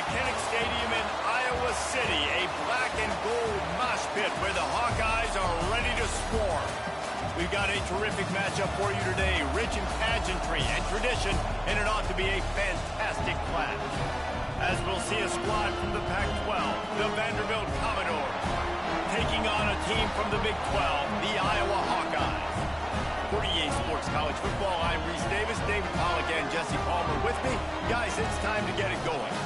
Kinnick Stadium in Iowa City, a black and gold mosh pit where the Hawkeyes are ready to swarm. We've got a terrific matchup for you today, rich in pageantry and tradition, and it ought to be a fantastic clash. As we'll see a squad from the Pac-12, the Vanderbilt Commodores, taking on a team from the Big 12, the Iowa Hawkeyes. For EA Sports College Football, I'm Reese Davis, David Pollack, and Jesse Palmer with me. Guys, it's time to get it going.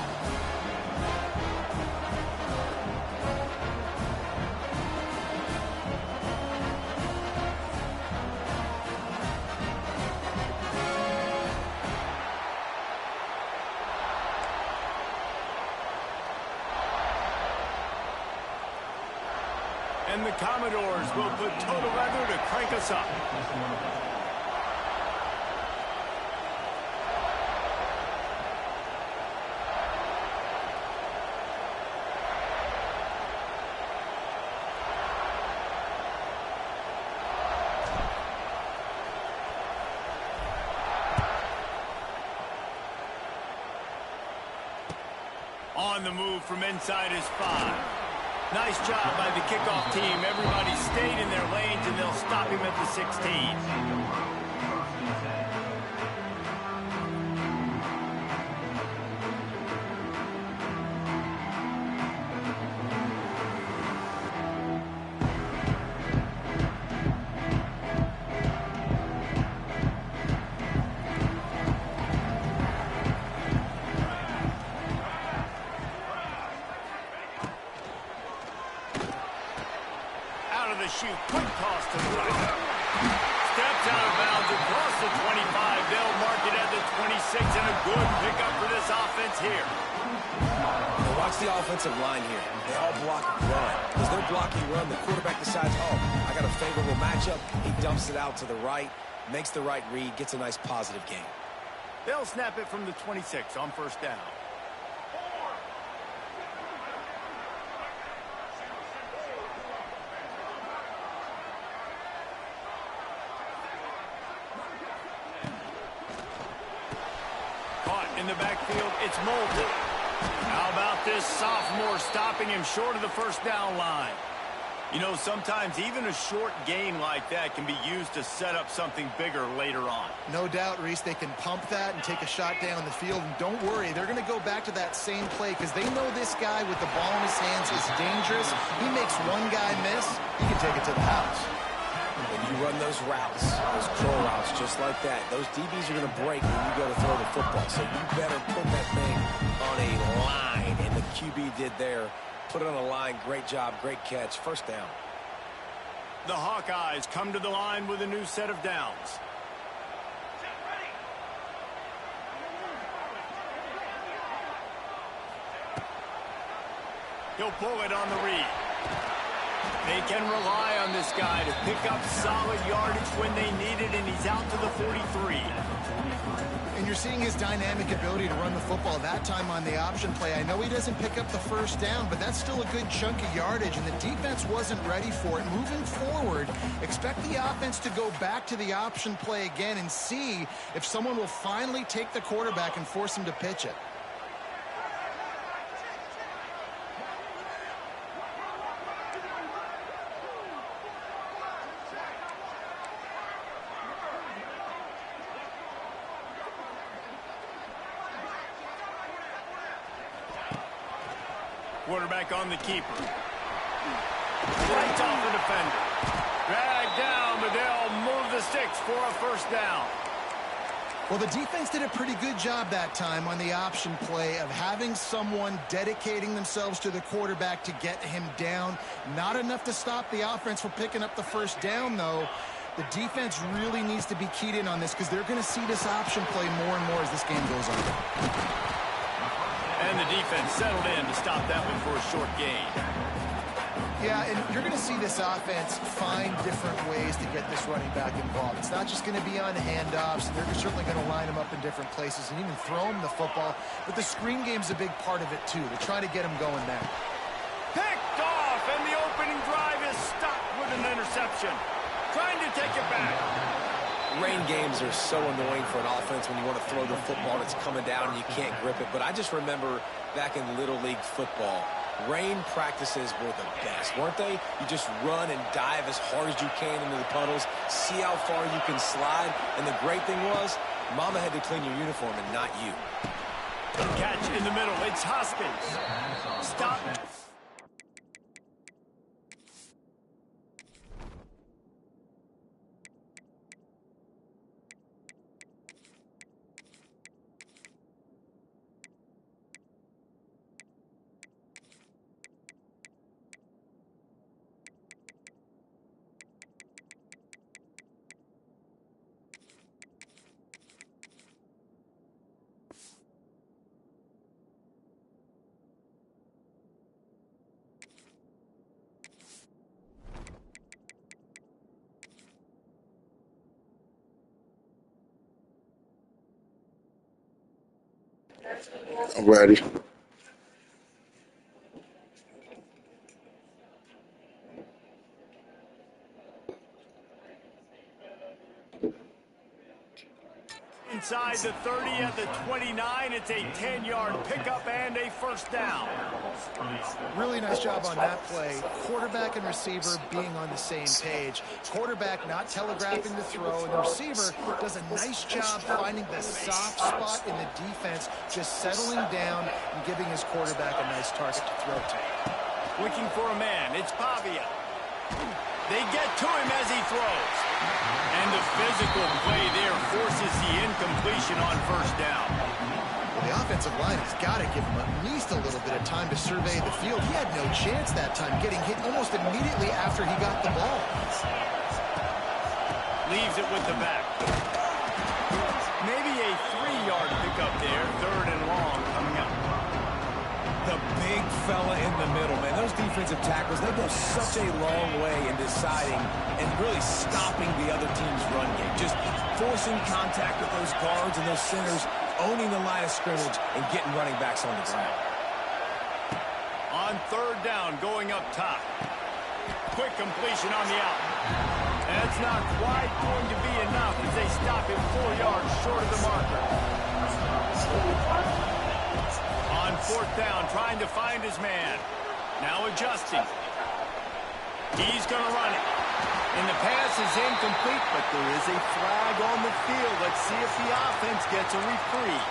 And the Commodores will put total leather to crank us up. On the move from inside his 5. Nice job by the kickoff team. Everybody stayed in their lanes, and they'll stop him at the 16. Shoot, quick toss to the right. Steps out of bounds across the 25. They'll mark it at the 26, and a good pickup for this offense here. Now watch the offensive line here. They all block run. As they're blocking run, the quarterback decides, oh, I got a favorable matchup. He dumps it out to the right, makes the right read, gets a nice positive gain. They'll snap it from the 26 on first down. In the backfield, it's Moulton. How about this sophomore stopping him short of the first down line? You know, sometimes even a short game like that can be used to set up something bigger later on. No doubt, Reese, they can pump that and take a shot down the field. And don't worry, they're going to go back to that same play because they know this guy with the ball in his hands is dangerous. He makes one guy miss, he can take it to the house. When you run those routes, those curl routes, just like that, those DBs are going to break when you go to throw the football. So you better put that thing on a line, and the QB did there. Put it on a line. Great job, great catch. First down. The Hawkeyes come to the line with a new set of downs. He'll pull it on the read. They can rely on this guy to pick up solid yardage when they need it, and he's out to the 43. And you're seeing his dynamic ability to run the football that time on the option play. I know he doesn't pick up the first down, but that's still a good chunk of yardage, and the defense wasn't ready for it. Moving forward, expect the offense to go back to the option play again and see if someone will finally take the quarterback and force him to pitch it. Quarterback on the keeper. Lights off the defender. Dragged down, but they'll move the sticks for a first down. Well, the defense did a pretty good job that time on the option play of having someone dedicating themselves to the quarterback to get him down. Not enough to stop the offense from picking up the first down, though. The defense really needs to be keyed in on this because they're going to see this option play more and more as this game goes on. And the defense settled in to stop that one for a short gain. Yeah, and you're going to see this offense find different ways to get this running back involved. It's not just going to be on handoffs. They're certainly going to line him up in different places and even throw him the football. But the screen game's a big part of it, too. They're trying to get him going there. Picked off, and the opening drive is stopped with an interception. Trying to take it back. Rain games are so annoying for an offense when you want to throw the football and it's coming down and you can't grip it. But I just remember back in Little League football, rain practices were the best, weren't they? You just run and dive as hard as you can into the puddles, see how far you can slide. And the great thing was, Mama had to clean your uniform and not you. Catch in the middle. It's Hoskins. Stop. I'm ready. Inside the 30 at the 29. It's a 10-yard pickup and a first down. Really nice job on that play. Quarterback and receiver being on the same page. Quarterback not telegraphing the throw, and the receiver does a nice job finding the soft spot in the defense, just settling down and giving his quarterback a nice target to throw to. Looking for a man. It's Pavia. They get to him as he throws. And the physical play there forces the incompletion on first down. Well, the offensive line has got to give him at least a little bit of time to survey the field. He had no chance that time, getting hit almost immediately after he got the ball. Leaves it with the back. Maybe a 3-yard pickup there. Third and long coming up. The big fella in the middle, man. Those defensive tackles, they go such a long way in deciding and really stopping the other team's run game. Just forcing contact with those guards and those centers, owning the line of scrimmage, and getting running backs on the ground. On third down, going up top. Quick completion on the out. That's not quite going to be enough as they stop him 4 yards short of the marker. On fourth down, trying to find his man. Now adjusting. He's going to run it. And the pass is incomplete, but there is a flag on the field. Let's see if the offense gets a reprieve.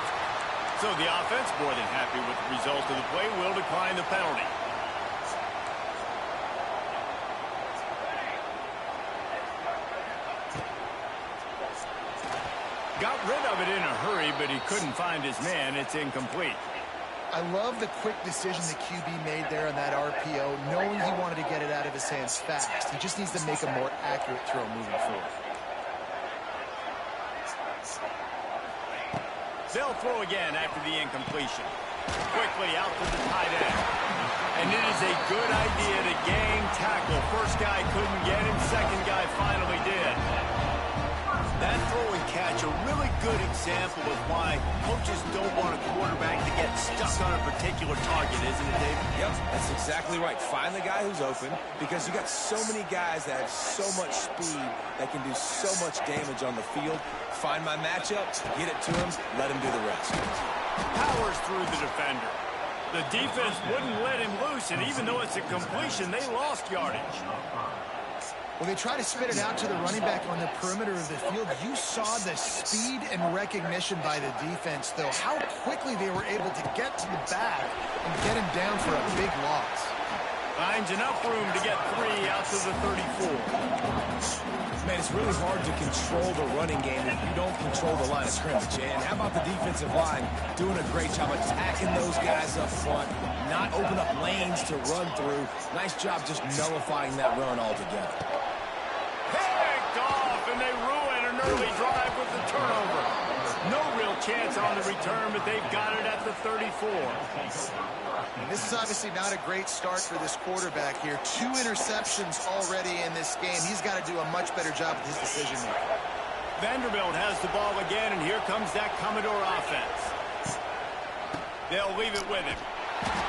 So the offense, more than happy with the result of the play, will decline the penalty. Got rid of it in a hurry, but he couldn't find his man. It's incomplete. I love the quick decision the QB made there on that RPO, knowing he wanted to get it out of his hands fast. He just needs to make a more accurate throw moving forward. They'll throw again after the incompletion. Quickly out to the tight end. And it is a good idea to gang tackle. First guy couldn't get him, second guy finally did. That throw and catch, a really good example of why coaches don't want a quarterback to get stuck on a particular target, isn't it, David? Yep, that's exactly right. Find the guy who's open, because you got so many guys that have so much speed that can do so much damage on the field. Find my matchup, get it to him, let him do the rest. Powers through the defender. The defense wouldn't let him loose, and even though it's a completion, they lost yardage. When they try to spit it out to the running back on the perimeter of the field, you saw the speed and recognition by the defense, though. How quickly they were able to get to the back and get him down for a big loss. Finds enough room to get 3 out to the 34. Man, it's really hard to control the running game if you don't control the line of scrimmage. And how about the defensive line doing a great job attacking those guys up front, not open up lanes to run through. Nice job just nullifying that run altogether. Picked off, and they ruin an early drive with the turnover. No real chance on the return, but they've got it at the 34. And this is obviously not a great start for this quarterback here. 2 interceptions already in this game. He's got to do a much better job with his decision-making. Vanderbilt has the ball again, and here comes that Commodore offense. They'll leave it with him.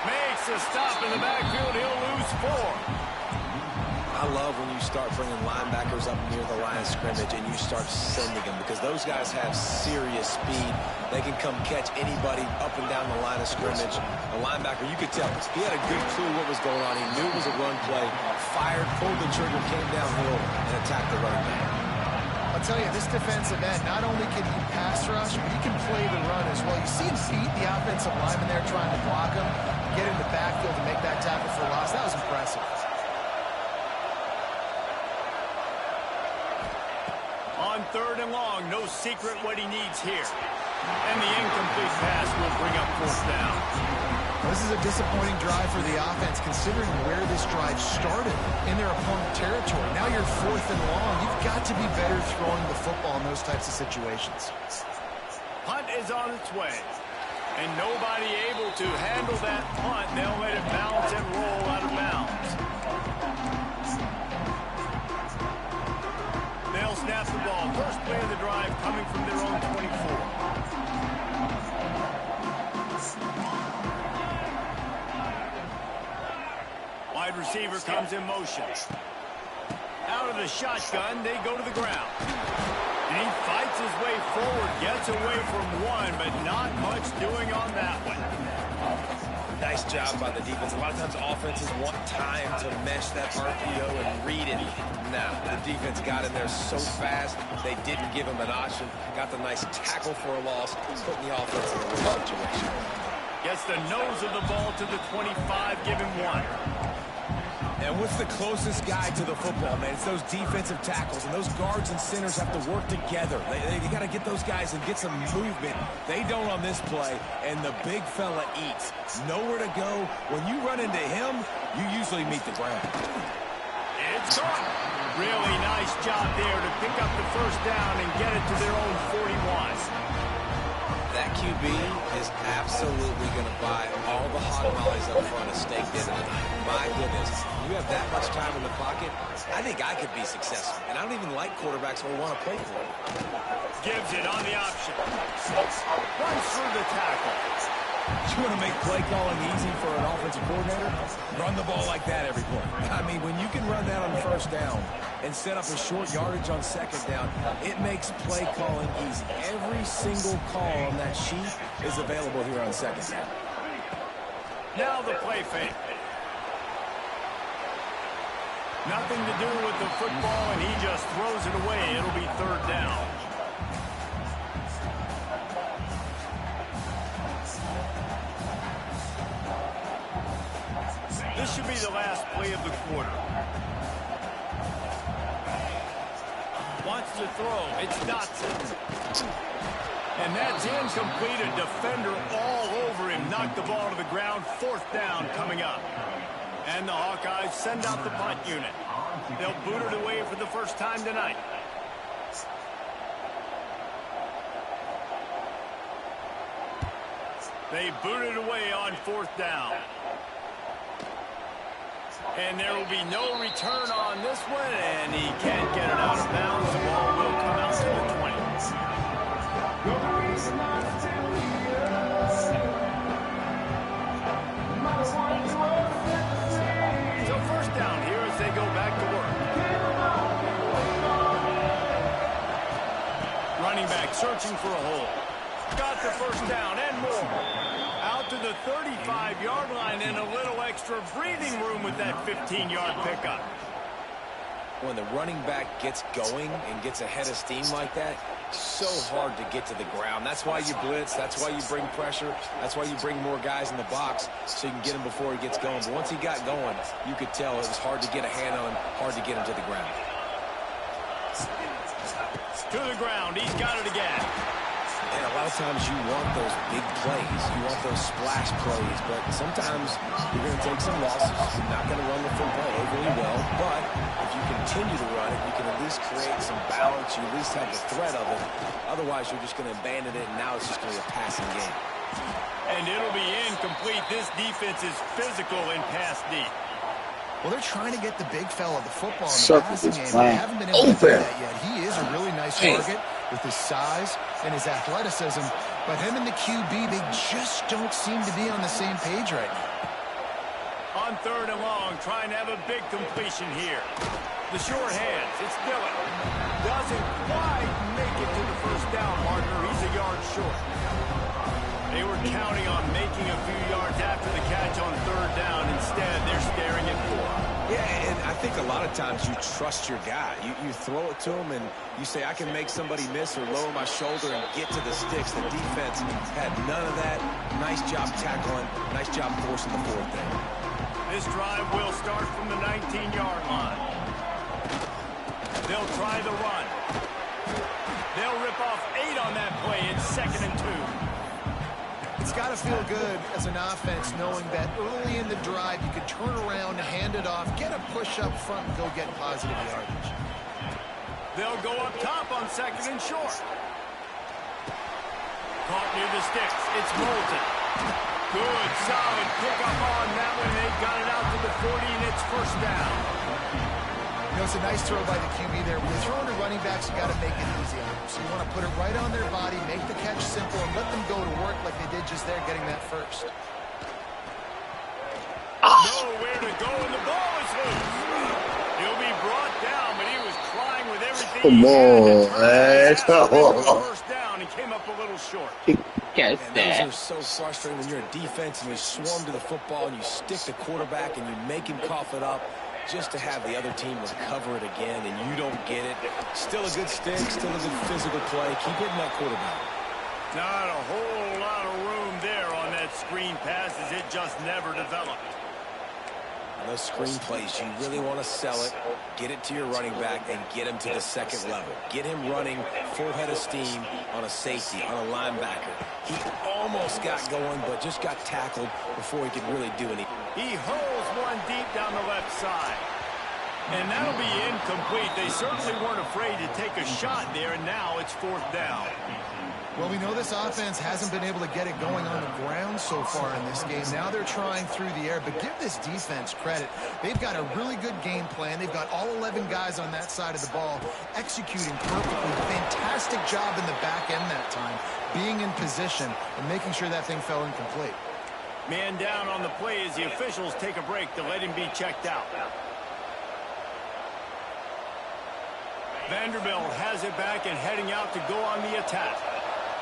Makes a stop in the backfield. He'll lose 4. I love when you start bringing linebackers up near the line of scrimmage and you start sending them, because those guys have serious speed. They can come catch anybody up and down the line of scrimmage. The linebacker, you could tell, he had a good clue what was going on. He knew it was a run play, fired, pulled the trigger, came downhill, and attacked the running back. I'll tell you, this defensive end, not only can he pass rush, but he can play the run as well. You see him beat the offensive lineman there trying to block him, get in the backfield to make that tackle for loss. That was impressive. On 3rd and long, no secret what he needs here. And the incomplete pass will bring up 4th down. This is a disappointing drive for the offense, considering where this drive started, in their opponent territory. Now you're 4th and long. You've got to be better throwing the football in those types of situations. Punt is on its way. And nobody able to handle that punt. They'll let it bounce and roll out of bounds. They'll snap the ball. First play of the drive coming from their own 24. Wide receiver comes in motion. Out of the shotgun, they go to the ground. And he fights his way forward, gets away from one, but not much doing on that one. Nice job by the defense. A lot of times offenses want time to mesh that RPO and read it. Nah, the defense got in there so fast, they didn't give him an option. Got the nice tackle for a loss, putting the offense in a real situation. Gets the nose of the ball to the 25, give him one. And what's the closest guy to the football, man? It's those defensive tackles, and those guards and centers have to work together. They got to get those guys and get some movement. They don't on this play, and the big fella eats. Nowhere to go. When you run into him, you usually meet the ground. It's gone. Really nice job there to pick up the 1st down and get it to their own 41. That QB is absolutely going to buy all the hot tamales up front of steak dinner tonight. My goodness, you have that much time in the pocket, I think I could be successful. And I don't even like quarterbacks who want to play for it. Gives it on the option. Runs through the tackle. You want to make play calling easy for an offensive coordinator? Run the ball like that every play. I mean, when you can run that on 1st down and set up a short yardage on 2nd down, it makes play calling easy. Every single call on that sheet is available here on 2nd down. Now the play fake. Nothing to do with the football, and he just throws it away. It'll be 3rd down. This should be the last play of the quarter. Wants to throw. It's Dotson. And that's incomplete. A defender all over him. Knocked the ball to the ground. 4th down coming up. And the Hawkeyes send out the punt unit. They'll boot it away for the first time tonight. They boot it away on 4th down. And there will be no return on this one, and he can't get it out of bounds. The ball will come out to the 20. So 1st down here as they go back to work. Running back searching for a hole. Got the 1st down and more. Out to the 35-yard line and a little extra breathing room with that 15-yard pickup. When the running back gets going and gets ahead of steam like that, so hard to get to the ground. That's why you blitz. That's why you bring pressure. That's why you bring more guys in the box so you can get him before he gets going. But once he got going, you could tell it was hard to get a hand on him, hard to get him to the ground. To the ground. He's got it again. And a lot of times you want those big plays. You want those splash plays. But sometimes you're going to take some losses. You're not going to run the football overly well. But if you continue to run it, you can at least create some balance. You at least have the threat of it. Otherwise, you're just going to abandon it, and now it's just going to be a passing game. And it'll be incomplete. This defense is physical in pass deep. Well, they're trying to get the big fella the football in the passing game. They haven't been able to do that yet. He is a really nice target with his size and his athleticism. But him and the QB, they just don't seem to be on the same page right now. On 3rd and long, trying to have a big completion here. The short hands, it's Dillon. Doesn't quite make it to the first down marker. He's a yard short. They were counting on making a few yards after the catch on 3rd down. Instead, they're staring at 4. Yeah, and I think a lot of times you trust your guy. You throw it to him and you say, I can make somebody miss or lower my shoulder and get to the sticks. The defense had none of that. Nice job tackling. Nice job forcing the 4th down. This drive will start from the 19-yard line. They'll try the run. They'll rip off 8 on that play. It's 2nd and 2. It's got to feel good as an offense knowing that early in the drive you could turn around, hand it off, get a push up front, and go get positive yardage. They'll go up top on 2nd and short. Caught near the sticks. It's Moulton. Good, solid pickup on that one. They got it out to the 40, and it's 1st down. You know, it's a nice throw by the QB there. When you're throwing to running backs, you got to make it easy on them. So you want to put it right on their body, make the catch simple, and let them go to work like they did just there, getting that first. Nowhere to go, and the ball is loose. He'll be brought down, but he was trying with everything. Come on, man. First down, he came up a little short. Guess And that. those are so frustrating when you're in defense and you swarm to the football and you stick the quarterback and you make him cough it up just to have the other team recover it again and you don't get it. Still a good stick, still a good physical play. Keep hitting that quarterback. Not a whole lot of room there on that screen pass as it just never developed. And those screen plays, you really want to sell it, get it to your running back, and get him to the 2nd level. Get him running full head of steam on a safety, on a linebacker. He almost got going, but just got tackled before he could really do anything. He hurls one deep down the left side. And that'll be incomplete. They certainly weren't afraid to take a shot there, and now it's 4th down. Well, we know this offense hasn't been able to get it going on the ground so far in this game. Now they're trying through the air, but give this defense credit. They've got a really good game plan. They've got all 11 guys on that side of the ball executing perfectly. Fantastic job in the back end that time, being in position and making sure that thing fell incomplete. Man down on the play as the officials take a break to let him be checked out. Vanderbilt has it back and heading out to go on the attack.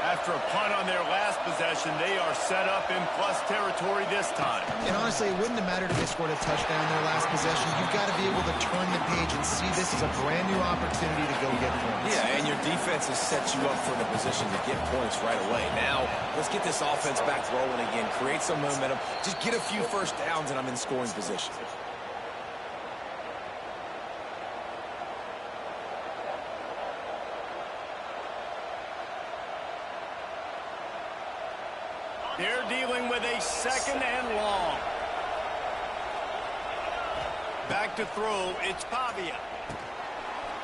After a punt on their last possession, they are set up in plus territory this time. And honestly, it wouldn't have mattered if they scored a touchdown their last possession. You've got to be able to turn the page and see this as a brand new opportunity to go get points. Yeah, and your defense has set you up for the position to get points right away. Now, let's get this offense back rolling again, create some momentum, just get a few first downs, and I'm in scoring position. They're dealing with a 2nd and long. Back to throw, it's Pavia.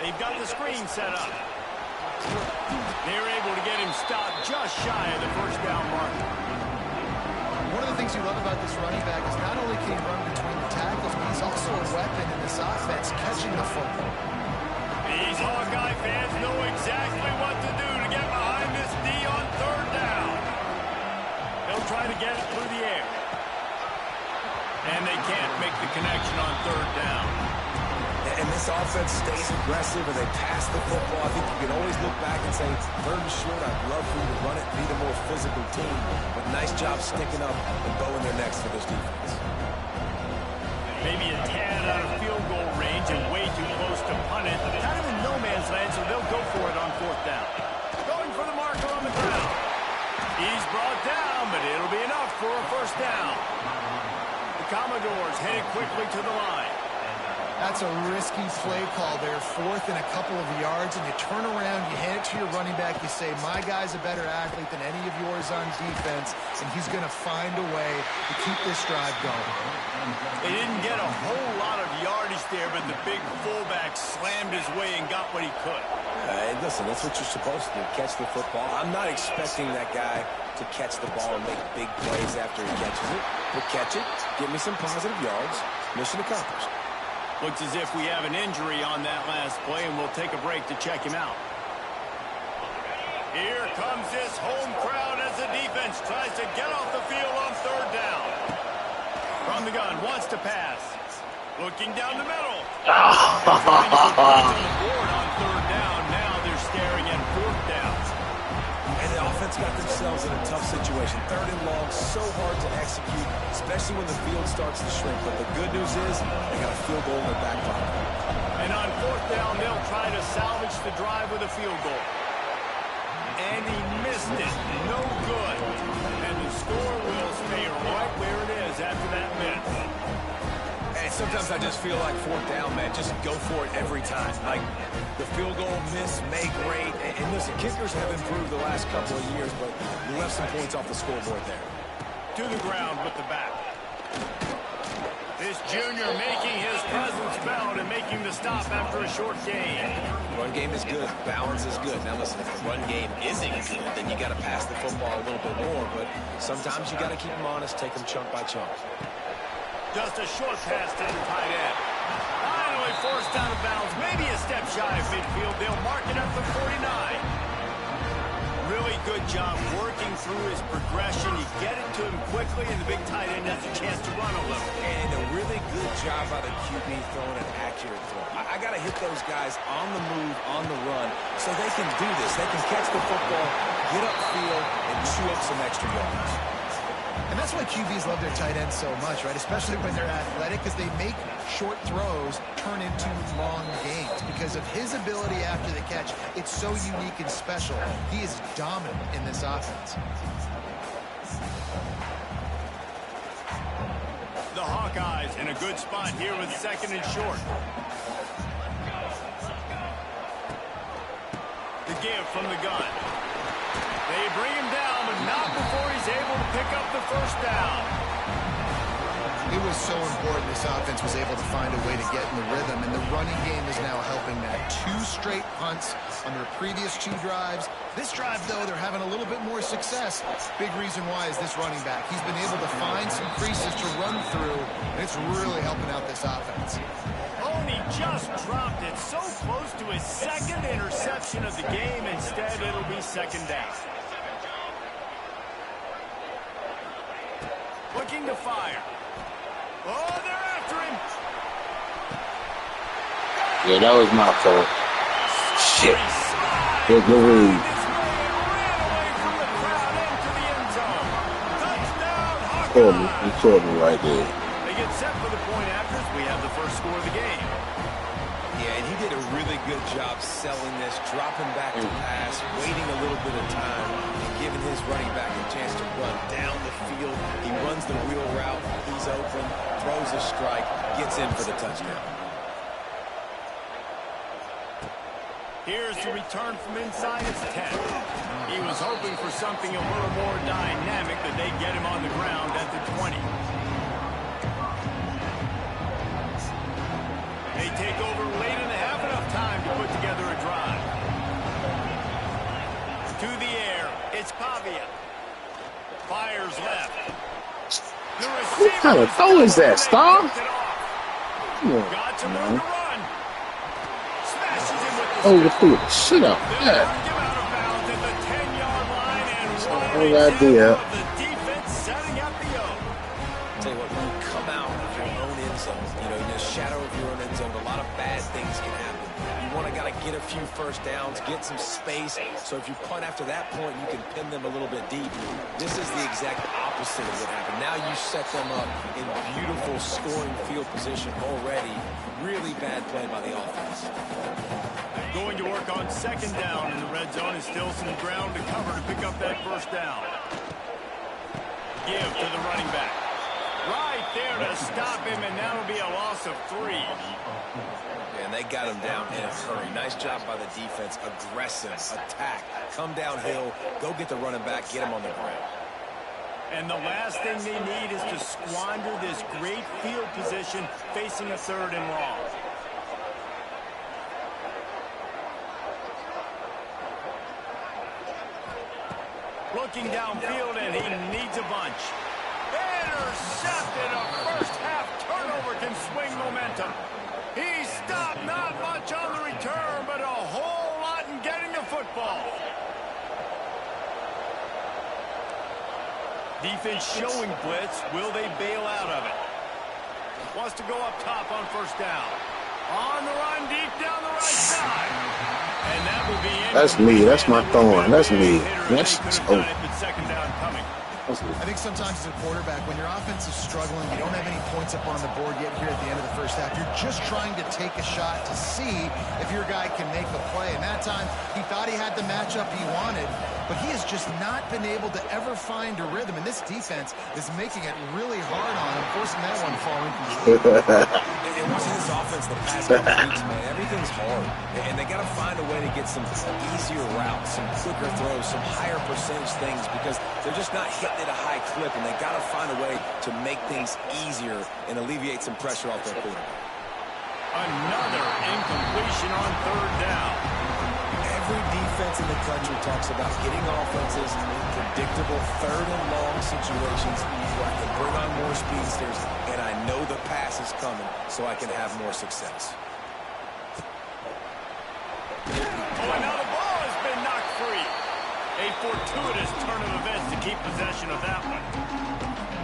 They've got the screen set up. They're able to get him stopped just shy of the 1st down marker. One of the things you love about this running back is not only can he run between the tackles, but he's also a weapon in this offense, catching the football. These Hawkeye fans know exactly what to do to get behind this D on 3rd down. They'll try to get it through the air. And they can't make the connection on 3rd down. And this offense stays aggressive and they pass the football. I think you can always look back and say, 3rd and short, I'd love for you to run it, be the more physical team. But nice job sticking up and going there next for this defense. Maybe a tad out of field goal range and way too close to punt it. Kind of in no man's land, so they'll go for it on 4th down. Going for the marker on the ground. He's brought down, but it'll be enough for a 1st down. The Commodores headed quickly to the line. That's a risky play call there, 4th and a couple of yards, and you turn around, you hand it to your running back, you say, my guy's a better athlete than any of yours on defense, and he's going to find a way to keep this drive going. They didn't get a whole lot of yardage there, but the big fullback slammed his way and got what he could. Listen, that's what you're supposed to do, catch the football. I'm not expecting that guy to catch the ball and make big plays after he catches it, but catch it, give me some positive yards, mission accomplished. Looks as if we have an injury on that last play, and we'll take a break to check him out. Here comes this home crowd as the defense tries to get off the field on 3rd down. From the gun, wants to pass. Looking down the middle. Trying to put points on the board on third down. Now they're staring at fourth down. And the offense got themselves in a tough situation. Third and long, so hard to execute, especially when the field starts to shrink. But the good news is they got a field goal in their back pocket. And on fourth down, they'll try to salvage the drive with a field goal. And he missed it. No good. And the score will stay right where it is after that miss. And sometimes I just feel like fourth down, man, just go for it every time. Like the field goal miss, make great. And listen, kickers have improved the last couple of years, but you left some points off the scoreboard there. To the ground with the back. This junior making his presence felt and making the stop after a short gain. Run game is good. Balance is good. Now listen, if the run game isn't good, then you got to pass the football a little bit more. But sometimes you got to keep them honest, take them chunk by chunk. Just a short pass to the tight end. Finally forced out of bounds. Maybe a step shy of midfield. They'll mark it up to 49. Really good job working through his progression. You get it to him quickly, and the big tight end has a chance to run a little. And a really good job by the QB throwing an accurate throw. I got to hit those guys on the move, on the run, so they can do this. They can catch the football, get upfield, and chew up some extra yards. And that's why QBs love their tight ends so much, right? Especially when they're athletic, because they make short throws turn into long gains. Because of his ability after the catch, it's so unique and special. He is dominant in this offense. The Hawkeyes in a good spot here with second and short. The give from the gun. They bring him down, but not before he's able to pick up the first down. It was so important this offense was able to find a way to get in the rhythm, and the running game is now helping that. 2 straight punts on their previous 2 drives. This drive, though, they're having a little bit more success. Big reason why is this running back. He's been able to find some creases to run through, and it's really helping out this offense. Oh, and he just dropped it so close to his second interception of the game. Instead, it'll be second down. Looking to fire. Oh, they're after him. Yeah, that was my fault. Shit. Good move. He caught me right there. They get set for the point after. We have the first score of the game. Yeah, and he did a really good job selling this, dropping back to pass, waiting a little bit of time, and giving his running back a chance to run down the field. He runs the wheel route. He's open, throws a strike, gets in for the touchdown. Here's the return from inside his 10. He was hoping for something a little more dynamic, that they get him on the ground at the 20. They take over late and have enough time to put together a drive. To the air, it's Pavia. Fires left. What kind of throw is that, Star? Got to move the run. Smashes him with the Oh, you threw the shit out. Yeah. No idea. The defense setting up the O. Tell you what, when you come out of your own end zone, you know, in the shadow of your own end zone, a lot of bad things can happen. You want to get a few first downs, get some space. So if you punt after that point, you can pin them a little bit deep. This is the exact opposite of what happened. Now you set them up in beautiful scoring field position already. Really bad play by the offense. Going to work on second down in the red zone, and still some ground to cover to pick up that first down. Give to the running back. Right there to stop him, and that'll be a loss of 3. And they got him down in a hurry. Nice job by the defense. Aggressive, attack, come downhill, go get the running back, get him on the ground. And the last thing they need is to squander this great field position facing a third and long. Looking downfield, and he needs a bunch. Intercepted. A first-half turnover can swing momentum. He stopped, not much on the return, but a whole lot in getting the football. Defense showing blitz. Will they bail out of it? Wants to go up top on first down. On the run, deep down the right side. And that will be That's me. That's my thorn. That's me. That's oh. Second down coming. I think sometimes as a quarterback, when your offense is struggling, you don't have any points up on the board yet here at the end of the first half. You're just trying to take a shot to see if your guy can make a play. And that time, he thought he had the matchup he wanted, but he has just not been able to ever find a rhythm. And this defense is making it really hard on him, forcing that one to fall incomplete. It wasn't his offense the past couple weeks, man. Everything's hard. And they got to find a way to get some easier routes, some quicker throws, some higher percentage things because they're just not hitting at a high clip, and they got to find a way to make things easier and alleviate some pressure off their quarterback. Another incompletion on third down. Every defense in the country talks about getting offenses in predictable third and long situations where I can bring on more speedsters, and I know the pass is coming, so I can have more success. Oh, and now the ball has been knocked free. A fortuitous turn of events to keep possession of that one.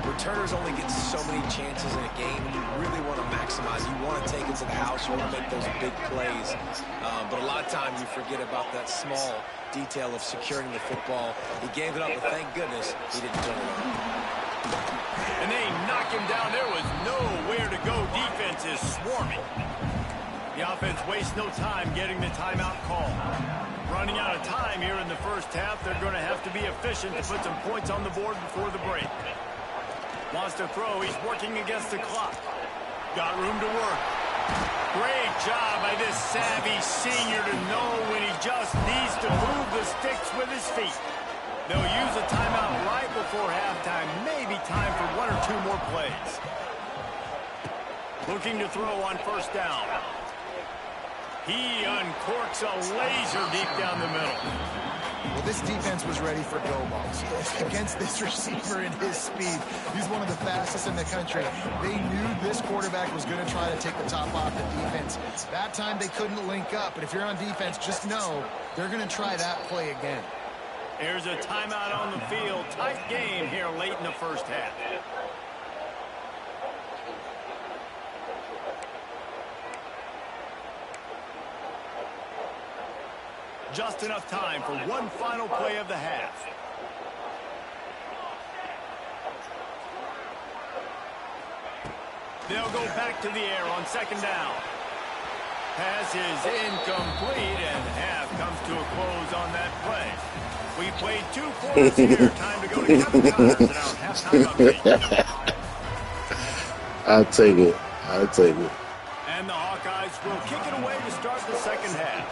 Returners only get so many chances in a game. You really want to maximize. You want to take it to the house. You want to make those big plays. But a lot of times you forget about that small detail of securing the football. He gave it up, but thank goodness he didn't turn it over. And they knock him down. There was nowhere to go. Defense is swarming. The offense wastes no time getting the timeout call. Running out of time here in the first half. They're going to have to be efficient to put some points on the board before the break. Wants to throw. He's working against the clock. Got room to work. Great job by this savvy senior to know when he just needs to move the sticks with his feet. They'll use a timeout right before halftime. Maybe time for one or two more plays. Looking to throw on first down. He uncorks a laser deep down the middle. Well, this defense was ready for go balls. Against this receiver and his speed, he's one of the fastest in the country. They knew this quarterback was going to try to take the top off the defense. That time they couldn't link up, but if you're on defense, just know they're going to try that play again. Here's a timeout on the field. Tight game here late in the first half. Just enough time for one final play of the half. They'll go back to the air on second down. Pass is incomplete, and half comes to a close on that play. We played 2 quarters here. Time to go to Kevin Connors in our halftime update. I'll take it. I'll take it. And the Hawkeyes will kick it away to start the second half.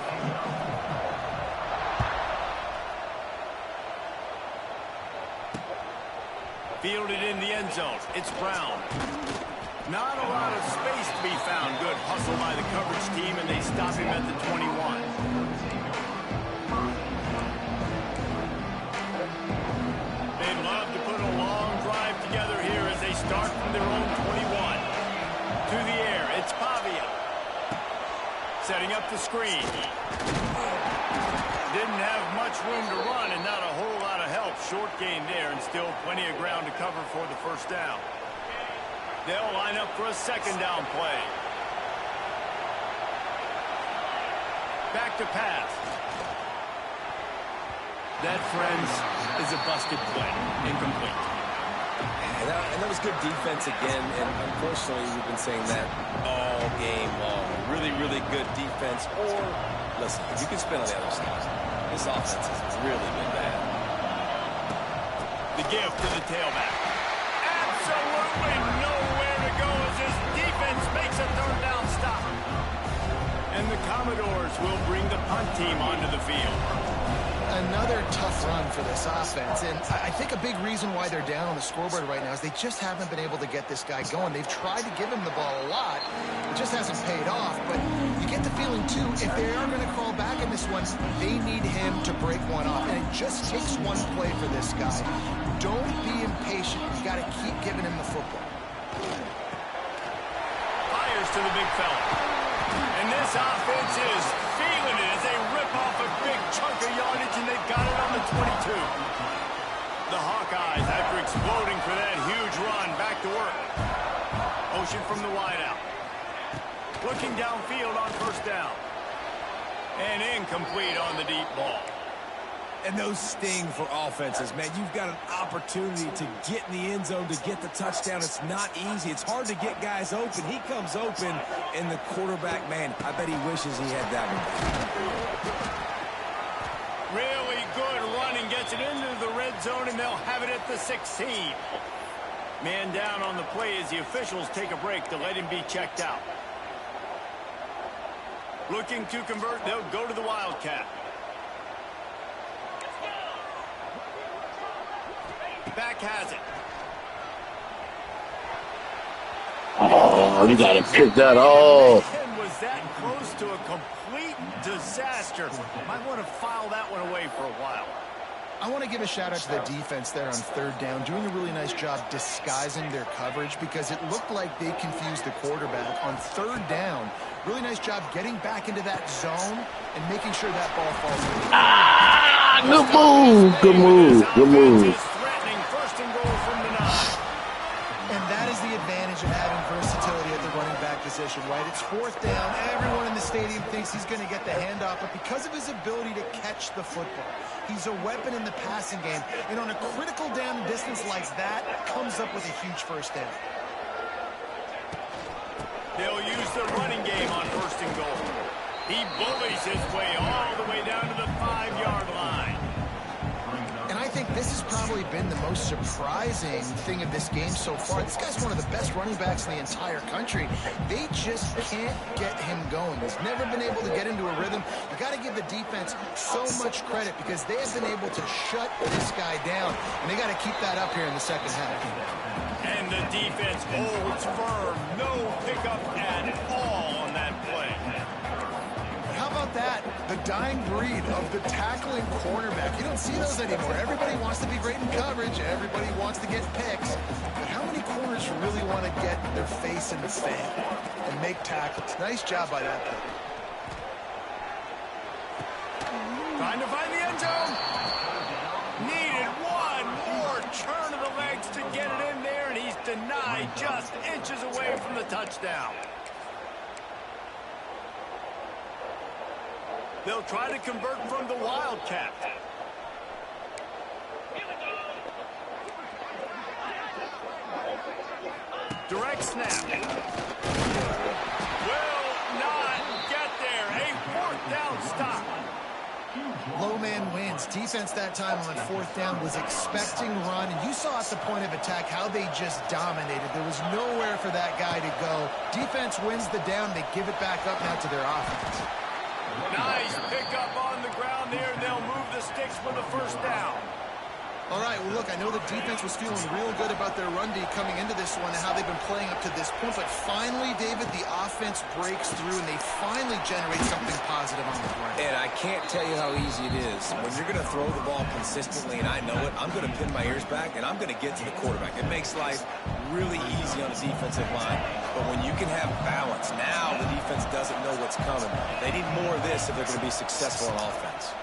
Fielded in the end zone. It's Brown. Not a lot of space to be found. Good hustle by the coverage team, and they stop him at the 21. They'd love to put a long drive together here as they start from their own 21. To the air, it's Pavia. Setting up the screen. Didn't have much room to run and not a whole lot of help. Short gain there and still plenty of ground to cover for the first down. They'll line up for a second down play. Back to pass. That, friends, is a busted play. Incomplete. And that was good defense again, and unfortunately we've been saying that all game long. Really, really good defense. Or, listen, you can spin on the other side. This offense has really been bad. The gift to the tailback. Absolutely nowhere to go as this defense makes a third down stop. And the Commodores will bring the punt team onto the field. Another tough run for this offense, and I think a big reason why they're down on the scoreboard right now is they just haven't been able to get this guy going. They've tried to give him the ball a lot. It just hasn't paid off, but you get the feeling, too, if they are going to crawl back in this one, they need him to break one off, and it just takes one play for this guy. Don't be impatient. You got to keep giving him the football. Fires to the big fella. And this offense is feeling it as they rip off a big chunk of yardage, and they've got it on the 22. The Hawkeyes, after exploding for that huge run, back to work. Motion from the wideout. Looking downfield on first down. And incomplete on the deep ball. And those sting for offenses, man. You've got an opportunity to get in the end zone to get the touchdown. It's not easy. It's hard to get guys open. He comes open, and the quarterback, man, I bet he wishes he had that one. Really good running. Gets it into the red zone, and they'll have it at the 16. Man down on the play as the officials take a break to let him be checked out. Looking to convert, they'll go to the Wildcat. Back has it. Oh, you got to pick that off. And was that close to a complete disaster? Might want to file that one away for a while. I want to give a shout out to the defense there on third down, doing a really nice job disguising their coverage because it looked like they confused the quarterback on third down. Really nice job getting back into that zone and making sure that ball falls in. Ah, good move, good move, good move. Threatening first and goal from the 9. And that is the advantage of having versatility at the running back position, right? It's fourth down. Everyone in the stadium thinks he's going to get the handoff, but because of his ability to catch the football, he's a weapon in the passing game. And on a critical down distance like that, comes up with a huge first down. They'll use the running game on first and goal. He bullies his way all the way down to the 5-yard line. And I think this has probably been the most surprising thing of this game so far. This guy's one of the best running backs in the entire country. They just can't get him going. He's never been able to get into a rhythm. You got to give the defense so much credit because they have been able to shut this guy down, and they got to keep that up here in the second half. And the defense holds firm. No pickup at all on that play. How about that? The dying breed of the tackling cornerback. You don't see those anymore. Everybody wants to be great in coverage. Everybody wants to get picks. But how many corners really want to get their face in the sand and make tackles? Nice job by that play. Trying to find the end zone. Needed one more turn of the legs to get it in there, and he's denied just inches away from the touchdown. They'll try to convert from the Wildcat. Direct snap. Will not get there. A fourth down stop. Low man wins. Defense that time on fourth down was expecting run, and you saw at the point of attack how they just dominated. There was nowhere for that guy to go. Defense wins the down. They give it back up now to their offense. Nice pickup on the ground there. They'll move the sticks for the first down. All right, well, look, I know the defense was feeling real good about their run D coming into this one and how they've been playing up to this point, but finally, David, the offense breaks through and they finally generate something positive on the ground. And I can't tell you how easy it is. When you're going to throw the ball consistently, and I know it, I'm going to pin my ears back, and I'm going to get to the quarterback. It makes life really easy on the defensive line. But when you can have balance, now the defense doesn't know what's coming. They need more of this if they're going to be successful on offense.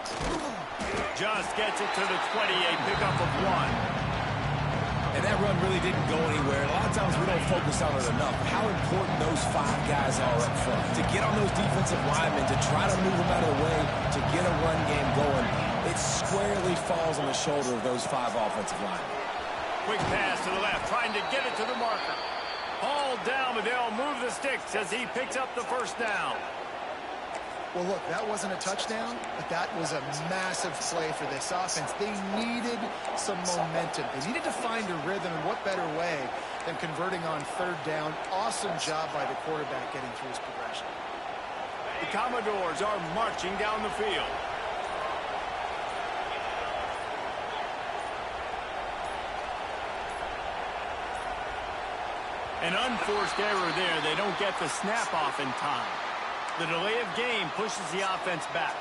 Just gets it to the 20, a pickup of 1. And that run really didn't go anywhere. A lot of times we don't focus on it enough. How important those 5 guys are up front. To get on those defensive linemen, to try to move them out of the way, to get a run game going, it squarely falls on the shoulder of those 5 offensive linemen. Quick pass to the left, trying to get it to the marker. Hauled down, but they'll move the sticks as he picks up the first down. Well, look, that wasn't a touchdown, but that was a massive play for this offense. They needed some momentum. They needed to find a rhythm, and what better way than converting on third down. Awesome job by the quarterback getting through his progression. The Commodores are marching down the field. An unforced error there. They don't get the snap off in time. The delay of game pushes the offense back.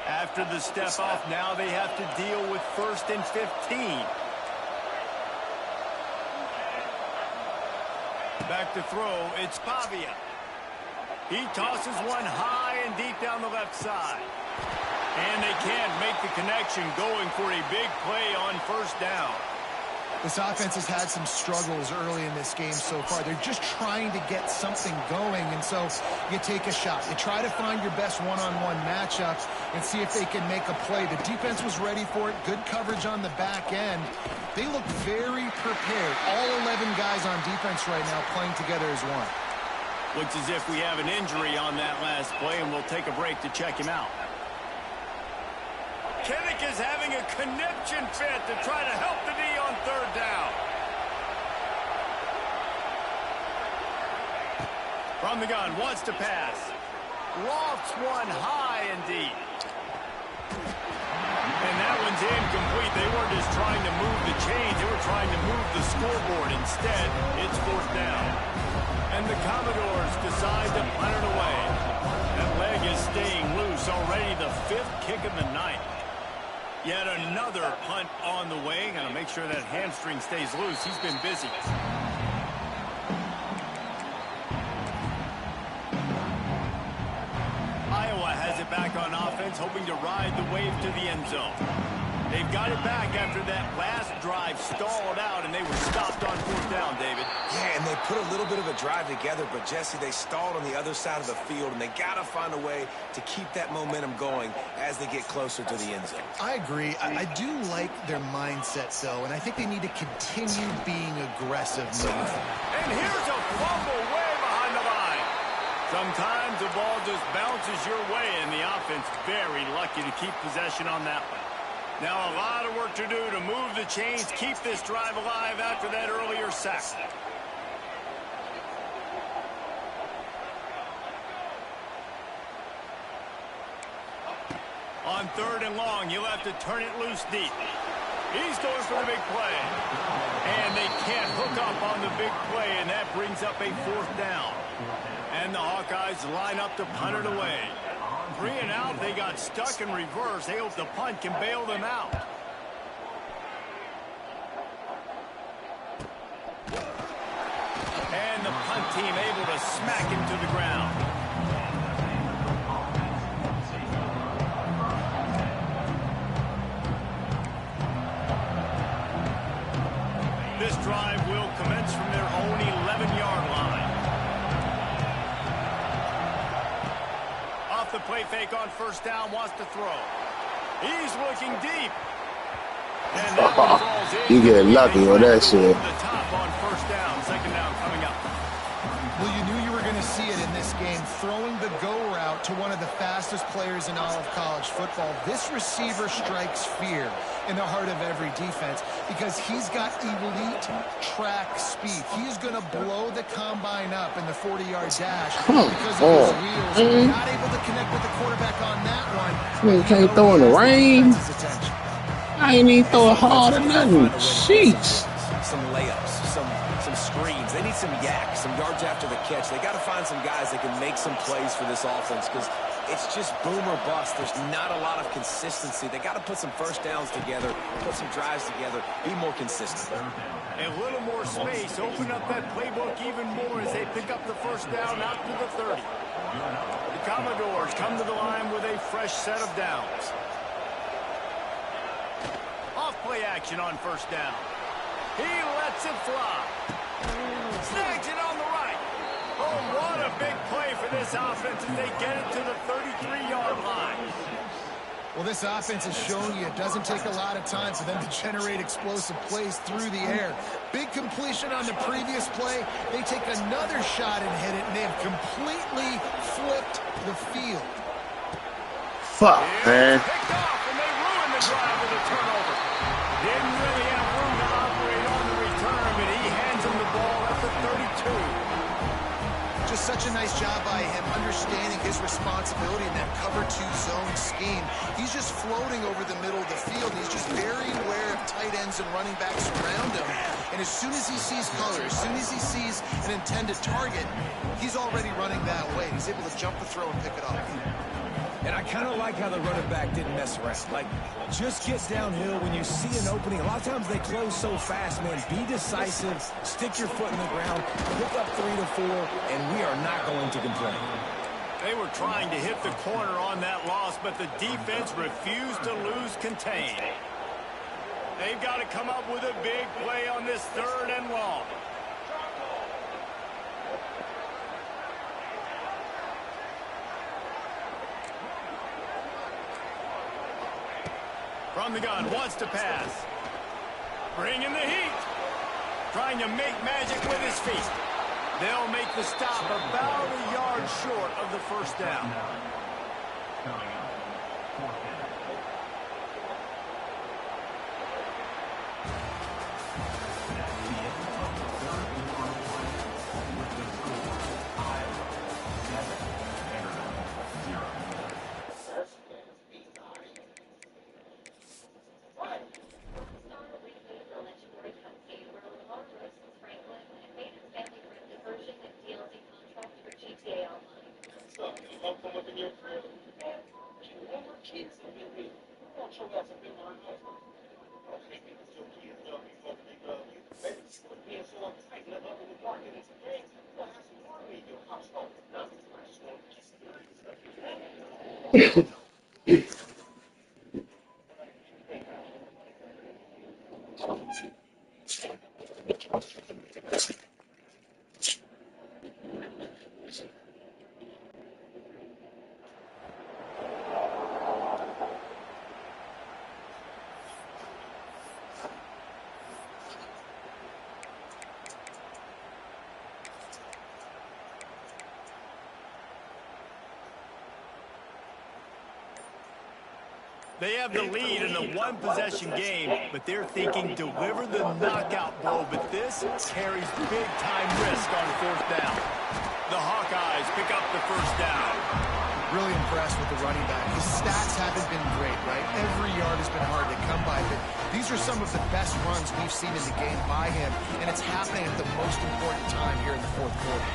After the step off, now they have to deal with 1st and 15. Back to throw, it's Pavia. He tosses one high and deep down the left side. And they can't make the connection going for a big play on first down. This offense has had some struggles early in this game so far. They're just trying to get something going, and so you take a shot. You try to find your best one-on-one matchup and see if they can make a play. The defense was ready for it. Good coverage on the back end. They look very prepared. All 11 guys on defense right now playing together as one. Looks as if we have an injury on that last play, and we'll take a break to check him out. Kinnick is having a conniption fit to try to help the D on third down. From the gun, wants to pass. Lofts one high and deep. And that one's incomplete. They weren't just trying to move the chains. They were trying to move the scoreboard. Instead, it's fourth down. And the Commodores decide to punt it away. That leg is staying loose. Already the 5th kick of the night. Yet another punt on the way. Got to make sure that hamstring stays loose. He's been busy. Iowa has it back on offense, hoping to ride the wave to the end zone. They've got it back after that last drive stalled out, and they were stopped on fourth down, David. Yeah, and they put a little bit of a drive together, but, Jesse, they stalled on the other side of the field, and they got to find a way to keep that momentum going as they get closer to the end zone. I agree. I do like their mindset, though, and I think they need to continue being aggressive moving. And here's a fumble way behind the line. Sometimes the ball just bounces your way, and the offense very lucky to keep possession on that one. Now a lot of work to do to move the chains, keep this drive alive after that earlier sack. On third and long, you'll have to turn it loose deep. He's going for the big play. And they can't hook up on the big play, and that brings up a fourth down. And the Hawkeyes line up to punt it away. 3 and out, they got stuck in reverse. They hope the punt can bail them out. And the punt team able to smack him to the ground. This drive will commence from their own 11-yard line. Off the play fake on first down, wants to throw. He's looking deep. And that one falls in. You get lucky on that shit. The top on first down, second down coming up. Well, you knew you were going to see it in this game, throwing the go route to one of the fastest players in all of college football. This receiver strikes fear in the heart of every defense because he's got elite track speed. He's going to blow the combine up in the 40-yard dash because of his wheels. Not able to connect with the quarterback on that one. You can't throw in the rain. I ain't even throw it hard or nothing. Sheesh. Some layups, some screens. They need some yak, some yards after the catch. They got to find some guys that can make some plays for this offense because it's just boom or bust. There's not a lot of consistency. They got to put some first downs together, put some drives together, be more consistent. A little more space, open up that playbook even more as they pick up the first down out to the 30. The Commodores come to the line with a fresh set of downs. Off play action on first down. He lets it fly. Snags it on the right. Oh, what a big play for this offense as they get it to the 33-yard line. Well, this offense has shown you it doesn't take a lot of time for them to generate explosive plays through the air. Big completion on the previous play. They take another shot and hit it, and they have completely flipped the field. Fuck, man. Picked off, and they ruined the drive with a turnover. Didn't really have room to operate on the return, but he hands him the ball at the 32. Just such a nice job by him, understanding his responsibility in that cover 2 zone scheme. He's just floating over the middle of the field. He's just very aware of tight ends and running backs around him. And as soon as he sees color, as soon as he sees an intended target, he's already running that way. He's able to jump the throw and pick it off. And I kind of like how the running back didn't mess around. Like, just get downhill when you see an opening. A lot of times they close so fast, man. Be decisive, stick your foot in the ground, pick up 3 to 4, and we are not going to complain. They were trying to hit the corner on that loss, but the defense refused to lose contain. They've got to come up with a big play on this 3rd and long. From the gun, wants to pass. Bringing the heat. Trying to make magic with his feet. They'll make the stop about a yard short of the 1st down. They have the lead in the one-possession game, but they're thinking deliver the knockout blow, but this carries big-time risk on 4th down. The Hawkeyes pick up the 1st down. Really impressed with the running back. His stats haven't been great, right? Every yard has been hard to come by, but these are some of the best runs we've seen in the game by him, and it's happening at the most important time here in the 4th quarter.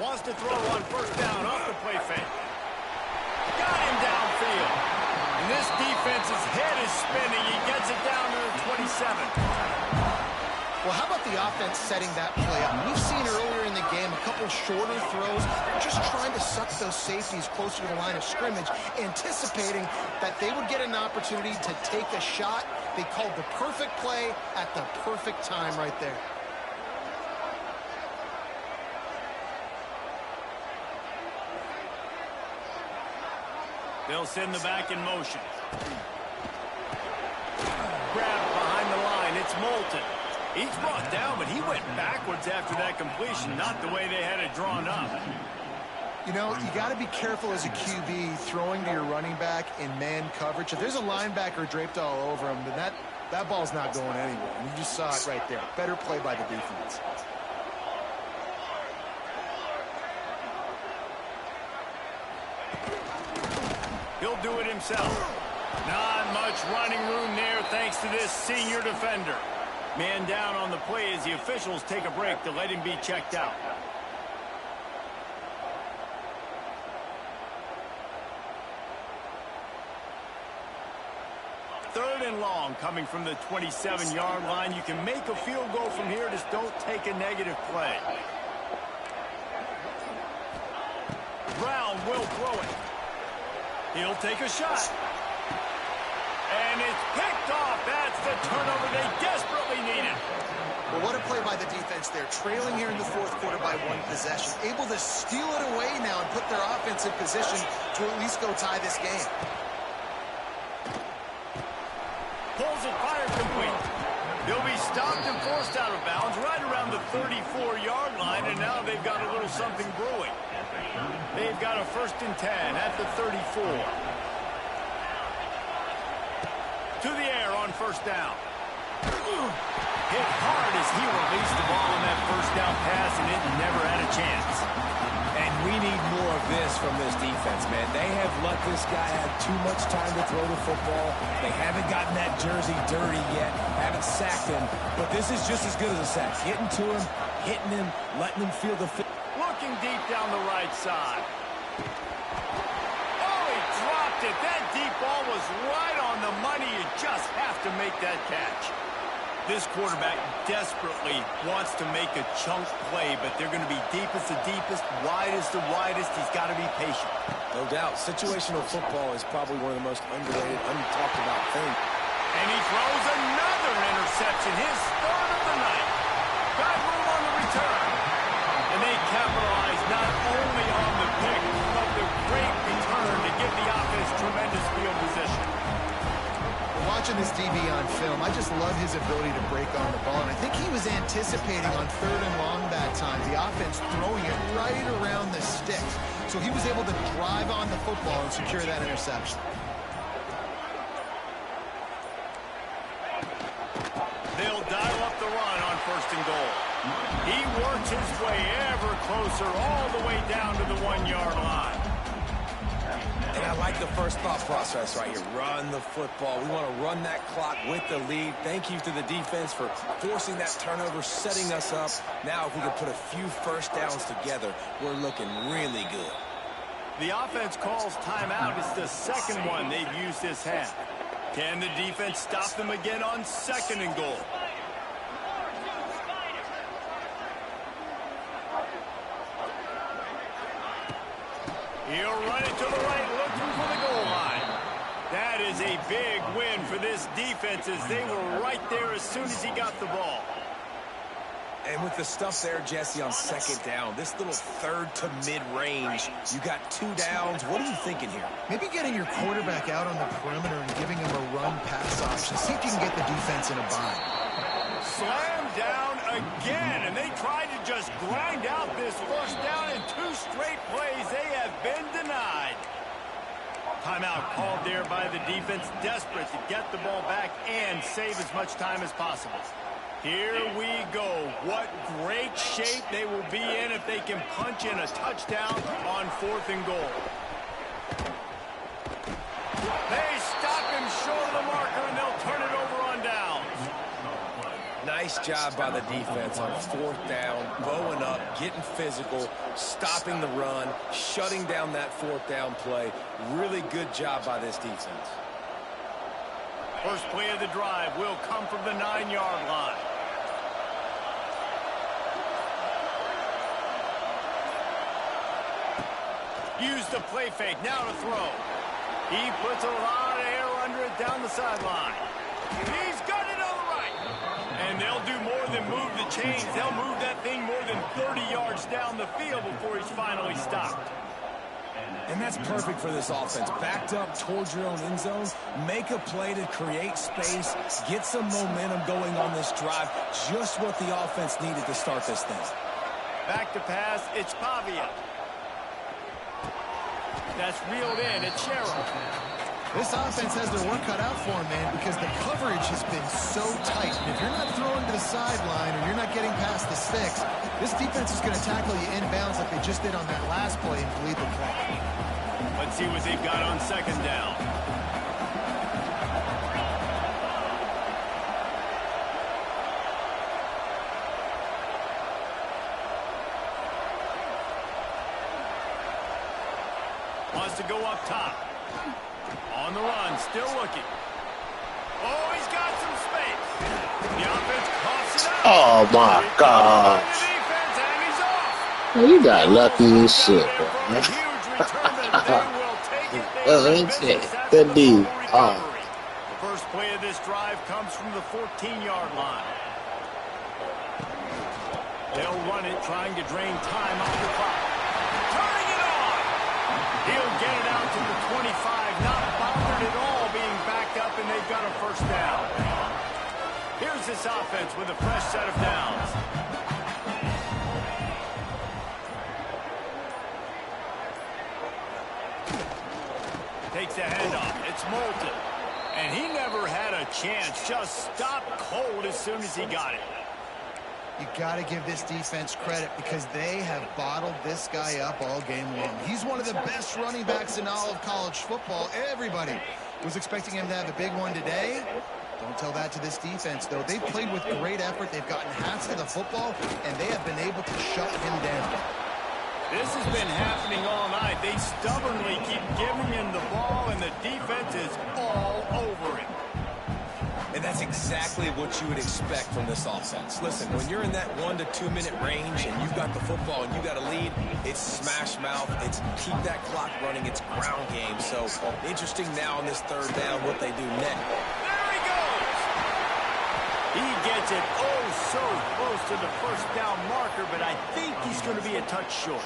Wants to throw on 1st down off the play fake. Got him downfield. And this defense's head is spinning. He gets it down to the 27. Well, how about the offense setting that play up? We've seen earlier in the game a couple shorter throws, just trying to suck those safeties closer to the line of scrimmage, anticipating that they would get an opportunity to take a shot. They called the perfect play at the perfect time right there. They'll send the back in motion. Grabbed behind the line. It's Moulton. He's brought down, but he went backwards after that completion, not the way they had it drawn up. You know, you got to be careful as a QB throwing to your running back in man coverage. If there's a linebacker draped all over him, then that ball's not going anywhere. And you just saw it right there. Better play by the defense. He'll do it himself. Not much running room there thanks to this senior defender. Man down on the play as the officials take a break to let him be checked out. Third and long coming from the 27-yard line. You can make a field goal from here, just don't take a negative play. Brown will throw it. He'll take a shot. And it's picked off. That's the turnover they desperately needed. Well, what a play by the defense there. Trailing here in the 4th quarter by 1 possession. Able to steal it away now and put their offense in position to at least go tie this game. Pulls it, fired complete. They'll be stopped and forced out of bounds right around the 34-yard line, and now they've got a little something brewing. They've got a 1st and 10 at the 34. To the air on 1st down. Hit hard as he released the ball on that 1st down pass, and it never had a chance. And we need more of this from this defense, man. They have let this guy have too much time to throw the football. They haven't gotten that jersey dirty yet, haven't sacked him, but this is just as good as a sack. Getting to him, hitting him, letting him feel the fit. Looking deep down the right side. Oh, he dropped it. That deep ball was right on the money. You just have to make that catch. This quarterback desperately wants to make a chunk play, but they're going to be deepest the deepest, widest the widest. He's got to be patient. No doubt. Situational football is probably one of the most underrated, untalked about things. And he throws another interception, his third of the night. Got room on the return. And they capitalize not only on the pick, but the great return to give the offense tremendous field position. Watching this DB on film, I just love his ability to break on the ball, and I think he was anticipating on 3rd and long that time, the offense throwing it right around the sticks. So he was able to drive on the football and secure that interception. They'll dial up the run on 1st and goal. He works his way ever closer all the way down to the 1-yard line. And I like the first thought process right here. Run the football. We want to run that clock with the lead. Thank you to the defense for forcing that turnover, setting us up. Now, if we can put a few first downs together, we're looking really good. The offense calls timeout. It's the second one they've used this half. Can the defense stop them again on 2nd and goal? He'll run it to the right, looking for the goal line. That is a big win for this defense as they were right there as soon as he got the ball. And with the stuff there, Jesse, on 2nd down, this little 3rd to mid-range, you got 2 downs. What are you thinking here? Maybe getting your quarterback out on the perimeter and giving him a run pass option. See if you can get the defense in a bind. Slam down again, and they tried to just grind out this 1st down in 2 straight plays. They have been denied. Timeout called there by the defense, desperate to get the ball back and save as much time as possible. Here we go. What great shape they will be in if they can punch in a touchdown on 4th and goal. They stop him short of the marker, and they'll turn it over on downs. Nice job by the defense on 4th down, bowing up, getting physical, stopping the run, shutting down that 4th down play. Really good job by this defense. First play of the drive will come from the 9-yard line. Use the play fake, now to throw. He puts a lot of air under it down the sideline. He's got it on the right. And they'll do more than move the chains. They'll move that thing more than 30 yards down the field before he's finally stopped. And that's perfect for this offense. Backed up towards your own end zone, make a play to create space, get some momentum going on this drive. Just what the offense needed to start this thing. Back to pass, it's Pavia. That's reeled in, it's Sherrill. This offense has their work cut out for them, man, because the coverage has been so tight. And if you're not throwing to the sideline or you're not getting past the sticks, this defense is going to tackle you inbounds like they just did on that last play and bleed the clock. Let's see what they've got on 2nd down. Wants to go up top. On the run, still looking. Oh, he's got some space. The offense coughs it up. Oh my God. Well, you got lucky as shit, man. That's it. Good deal. The first play of this drive comes from the 14-yard line. They'll run it, trying to drain time off the clock. Turning it on. He'll get it out to the 25, not bothered at all being backed up, and they've got a 1st down. Here's this offense with a fresh set of downs. Takes the handoff. It's Moulton. And he never had a chance. Just stopped cold as soon as he got it. You got to give this defense credit because they have bottled this guy up all game long. He's one of the best running backs in all of college football. Everybody was expecting him to have a big one today. Don't tell that to this defense, though. They've played with great effort. They've gotten half of the football, and they have been able to shut him down. This has been happening all night. They stubbornly keep giving him the ball, and the defense is all over it. And that's exactly what you would expect from this offense. Listen, when you're in that 1 to 2 minute range and you've got the football and you got a lead, it's smash mouth, it's keep that clock running, it's ground game. So interesting now on this third down what they do next. There he goes. He gets it so close to the first down marker, but I think he's going to be a touch short.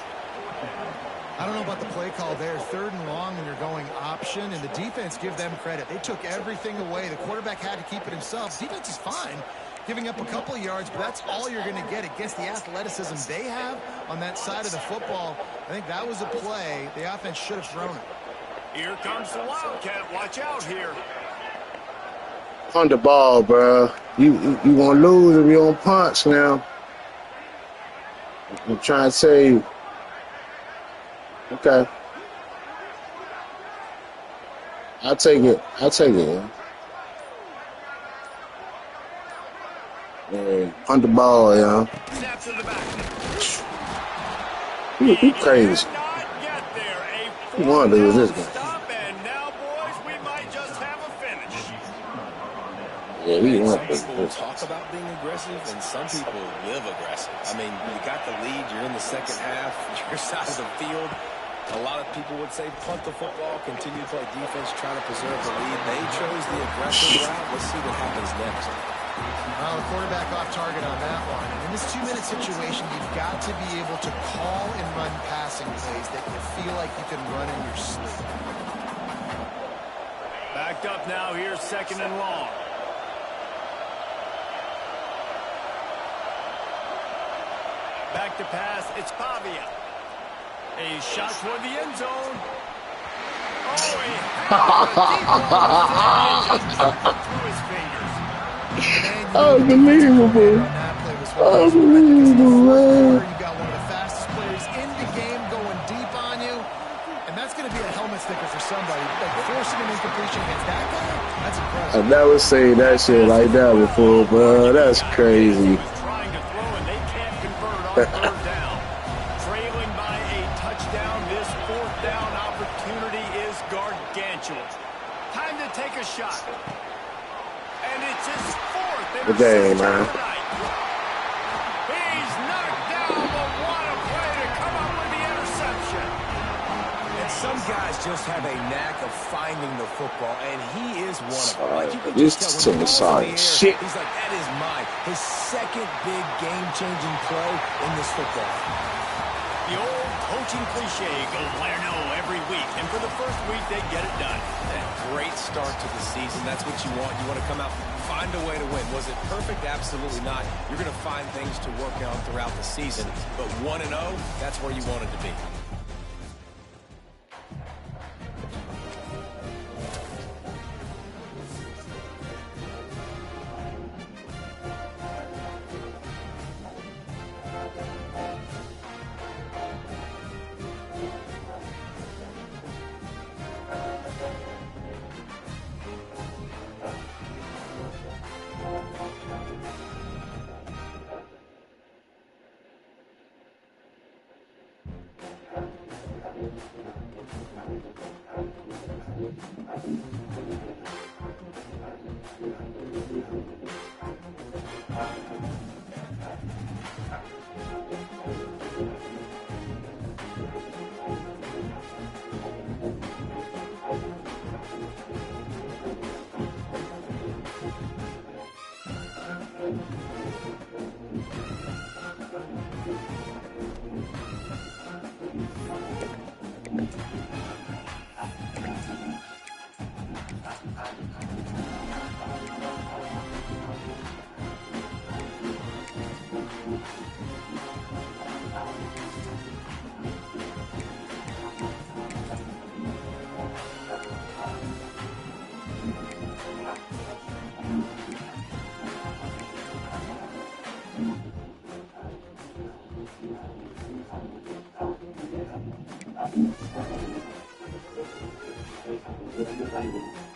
I don't know about the play call there. 3rd and long when you're going option, and the defense, give them credit. They took everything away. The quarterback had to keep it himself. Defense is fine, giving up a couple of yards, but that's all you're going to get against the athleticism they have on that side of the football. I think that was a play the offense should have thrown it. Here comes the Wildcat. Watch out here. On the ball, bro. You want to lose if you don't punch now. I'm trying to say. Okay. I'll take it. Yeah. On the ball, yeah. Snap to the back. You crazy. You want to lose this guy. Stop, and now, boys, we might just have a finish. Yeah, we want Some this. people talk about being aggressive, and some people live aggressive. I mean, you got the lead, you're in the second half, your side of the field. A lot of people would say punt the football, continue to play defense, trying to preserve the lead. They chose the aggressive route. Let's see what happens next. Well, the quarterback off target on that one. And in this 2-minute situation, you've got to be able to call and run passing plays that you feel like you can run in your sleep. Backed up now here, 2nd and long. Back to pass, it's Pavia. A shot toward the end zone. Oh, he through his fingers. Unbelievable. Unbelievable. You got one of the fastest players in the game going deep on you, and that's going to be a helmet sticker for somebody. Like forcing an incompletion against that guy, that's impressive. I never seen that shit like that before, bro. That's crazy. Trying to throw, and they can't convert on 3rd down. Trailing by a touchdown, this 4th down opportunity is gargantuan. Time to take a shot. And it's his 4th Good game, man. tonight. He's knocked down, but what a play to come up with the interception. And some guys just have a knack of finding the football, and he is one of them. Like you can This just tell when team the is ball's in the sorry. air, Shit. he's like, that is mine. His 2nd big game-changing play in this football. The old coaching cliche, go win or no every week. And for the first week, they get it done. That great start to the season. That's what you want. You want to come out, find a way to win. Was it perfect? Absolutely not. You're going to find things to work on throughout the season. But 1-0, that's where you want it to be. Sunday.